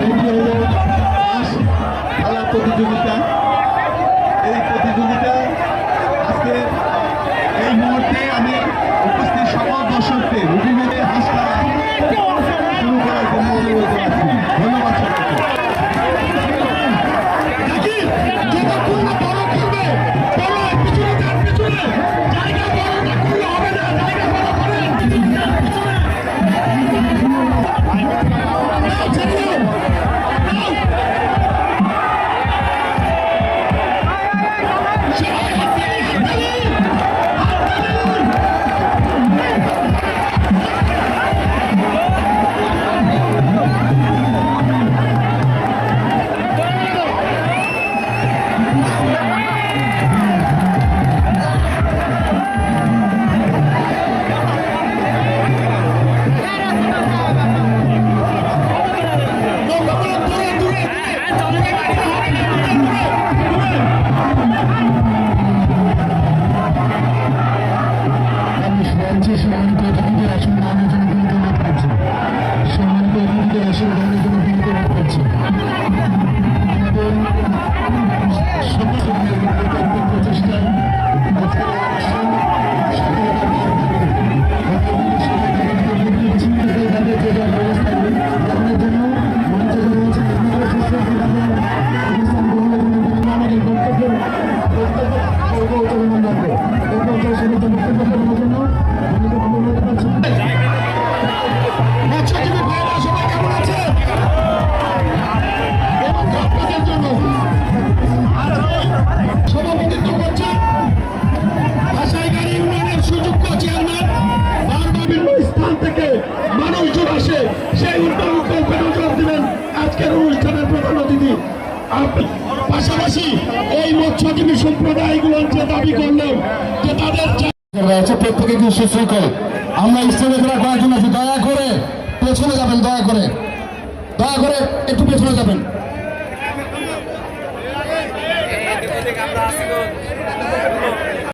এটি হলো খেলার প্রতিযোগিতা। এই প্রতিযোগিতা আজকে এই মুহূর্তে আমি উপস্থিত সকল দর্শকদের রুটিনে হাস খেলা শুরু করার জন্য অনুরোধ জানাচ্ছি। ধন্যবাদ সবাইকে। পাশাপাশি এই মৎস্যজীবী সম্প্রদায়গুলো যে দাবি করলেন যে তাদের প্রত্যেকে কিন্তু সুশৃঙ্খল। আমরা স্টেজে করার জন্য দয়া করে পেছনে যাবেন, দয়া করে একটু পেছনে যাবেন।